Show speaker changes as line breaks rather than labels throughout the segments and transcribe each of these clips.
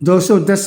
210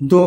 2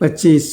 25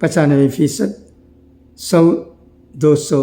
95% 100-200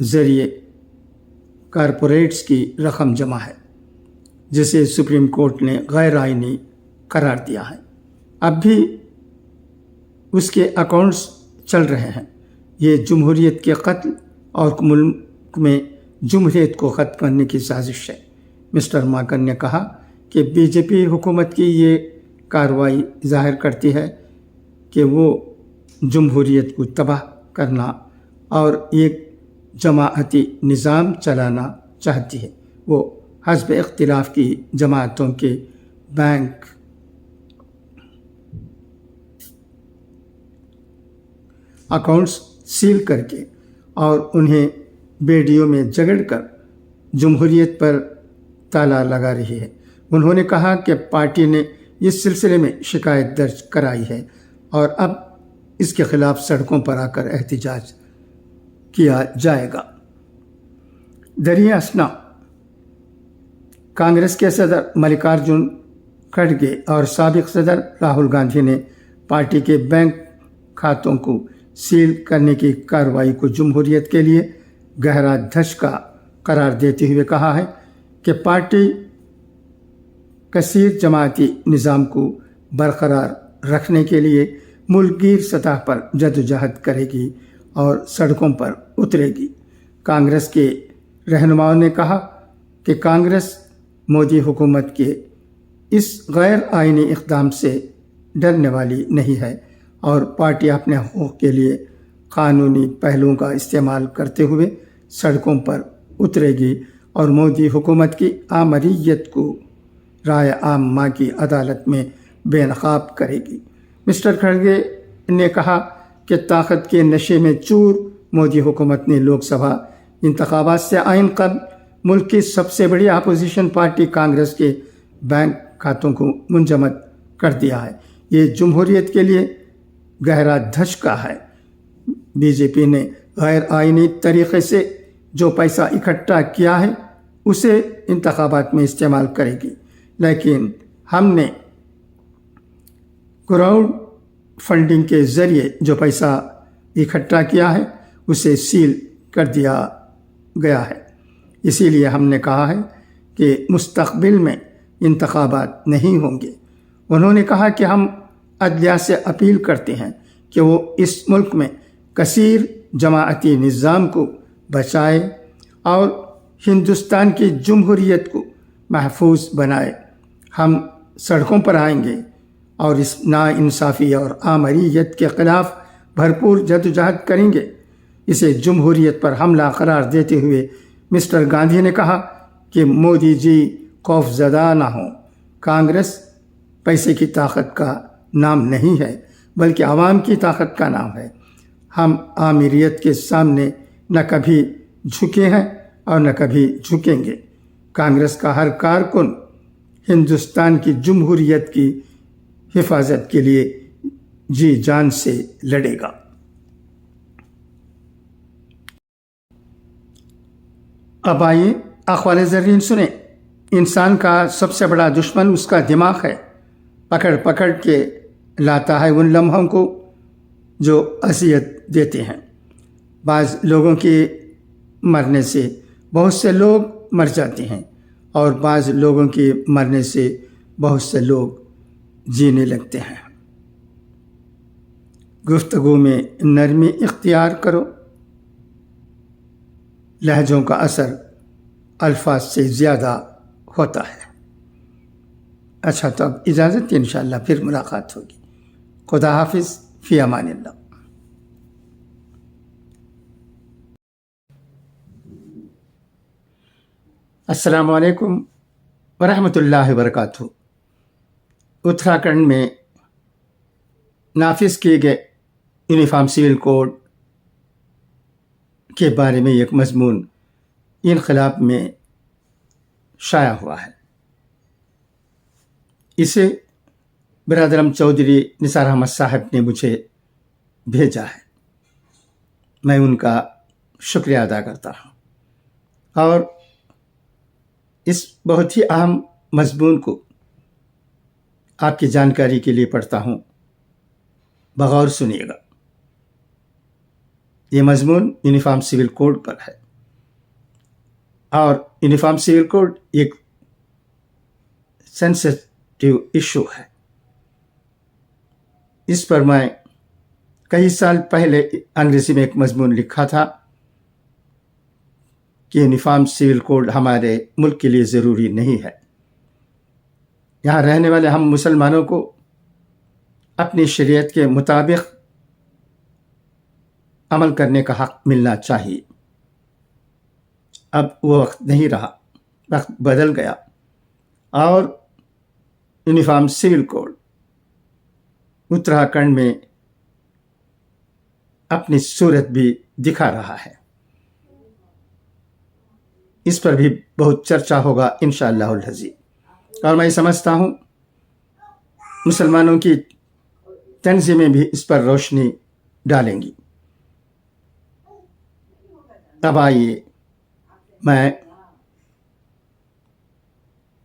ذریعے کارپوریٹس کی رقم جمع ہے، جسے سپریم کورٹ نے غیر آئینی قرار دیا ہے۔ اب بھی اس کے اکاؤنٹس چل رہے ہیں۔ یہ جمہوریت کے قتل اور ملک میں جمہوریت کو ختم کرنے کی سازش ہے۔ مسٹر ماکن نے کہا کہ بی جے پی حکومت کی یہ کارروائی ظاہر کرتی ہے کہ وہ جمہوریت کو تباہ کرنا اور ایک جماعتی نظام چلانا چاہتی ہے۔ وہ حزب اختلاف کی جماعتوں کے بینک اکاؤنٹس سیل کر کے اور انہیں بیڑیوں میں جگڑ کر جمہوریت پر تالا لگا رہی ہے۔ انہوں نے کہا کہ پارٹی نے اس سلسلے میں شکایت درج کرائی ہے اور اب اس کے خلاف سڑکوں پر آ کر احتجاج کیا جائے گا۔ دریا اسنا کانگریس کے صدر ملکارجن کھڑگے اور سابق صدر راہل گاندھی نے پارٹی کے بینک کھاتوں کو سیل کرنے کی کارروائی کو جمہوریت کے لیے گہرا دھچکا قرار دیتے ہوئے کہا ہے کہ پارٹی کثیر جماعتی نظام کو برقرار رکھنے کے لیے ملک گیر سطح پر جدوجہد کرے گی اور سڑکوں پر اترے گی۔ کانگریس کے رہنماؤں نے کہا کہ کانگریس مودی حکومت کے اس غیر آئینی اقدام سے ڈرنے والی نہیں ہے اور پارٹی اپنے حقوق کے لیے قانونی پہلوؤں کا استعمال کرتے ہوئے سڑکوں پر اترے گی اور مودی حکومت کی آمریت کو رائے عامہ کی عدالت میں بے نقاب کرے گی۔ مسٹر کھڑگے نے کہا کہ طاقت کے نشے میں چور مودی حکومت نے لوک سبھا انتخابات سے عین قبل ملک کی سب سے بڑی اپوزیشن پارٹی کانگریس کے بینک کھاتوں کو منجمد کر دیا ہے۔ یہ جمہوریت کے لیے گہرا دھچکا ہے۔ بی جے پی نے غیر آئینی طریقے سے جو پیسہ اکٹھا کیا ہے اسے انتخابات میں استعمال کرے گی، لیکن ہم نے کراؤڈ فنڈنگ کے ذریعے جو پیسہ اکٹھا کیا ہے اسے سیل کر دیا گیا ہے۔ اسی لیے ہم نے کہا ہے کہ مستقبل میں انتخابات نہیں ہوں گے۔ انہوں نے کہا کہ ہم عدلیہ سے اپیل کرتے ہیں کہ وہ اس ملک میں کثیر جماعتی نظام کو بچائے اور ہندوستان کی جمہوریت کو محفوظ بنائے۔ ہم سڑکوں پر آئیں گے اور اس ناانصافی اور آمریت کے خلاف بھرپور جدوجہد کریں گے۔ اسے جمہوریت پر حملہ قرار دیتے ہوئے مسٹر گاندھی نے کہا کہ مودی جی خوف زدہ نہ ہوں۔ کانگریس پیسے کی طاقت کا نام نہیں ہے بلکہ عوام کی طاقت کا نام ہے۔ ہم آمریت کے سامنے نہ کبھی جھکے ہیں اور نہ کبھی جھکیں گے۔ کانگریس کا ہر کارکن ہندوستان کی جمہوریت کی حفاظت کے لیے جی جان سے لڑے گا۔ اب آئیے اقوال زرین سنیں۔ انسان کا سب سے بڑا دشمن اس کا دماغ ہے۔ پکڑ پکڑ کے لاتا ہے ان لمحوں کو جو اذیت دیتے ہیں۔ بعض لوگوں کے مرنے سے بہت سے لوگ مر جاتے ہیں اور بعض لوگوں کے مرنے سے بہت سے لوگ جینے لگتے ہیں۔ گفتگو میں نرمی اختیار کرو۔ لہجوں کا اثر الفاظ سے زیادہ ہوتا ہے۔ اچھا، تو اب اجازت، انشاءاللہ پھر ملاقات ہوگی۔ خدا حافظ، فی امان اللہ۔ السلام علیکم ورحمۃ اللہ وبرکاتہ۔ اتراکھنڈ میں نافذ کیے گئے یونیفارم سول کوڈ کے بارے میں ایک مضمون انقلاب میں شائع ہوا ہے۔ اسے برادرم چودھری نثار احمد صاحب نے مجھے بھیجا ہے۔ میں ان کا شکریہ ادا کرتا ہوں اور اس بہت ہی اہم مضمون کو آپ کی جانکاری کے لیے پڑھتا ہوں، بغور سنیے گا۔ یہ مضمون یونیفارم سول کوڈ پر ہے۔ اور یونیفارم سول کوڈ ایک سینسٹیو ایشو ہے. اس پر میں کئی سال پہلے انگریزی میں ایک مضمون لکھا تھا کہ یونیفارم سول کوڈ ہمارے ملک کے لیے ضروری نہیں ہے. یہاں رہنے والے ہم مسلمانوں کو اپنی شریعت کے مطابق عمل کرنے کا حق ملنا چاہیے. اب وہ وقت نہیں رہا، وقت بدل گیا اور یونیفارم سول کوڈ اتراکھنڈ میں اپنی صورت بھی دکھا رہا ہے. اس پر بھی بہت چرچا ہوگا انشاءاللہ العزیز. اور میں سمجھتا ہوں مسلمانوں کی تنظیمیں بھی اس پر روشنی ڈالیں گی. اب آئیے میں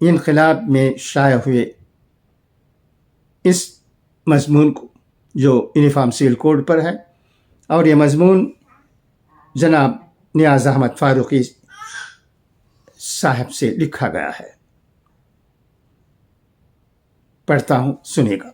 انقلاب میں شائع ہوئے اس مضمون کو جو یونیفارم سول کوڈ پر ہے، اور یہ مضمون جناب نیاز احمد فاروقی صاحب سے لکھا گیا ہے. پڑھتا ہوں، سنیے گا.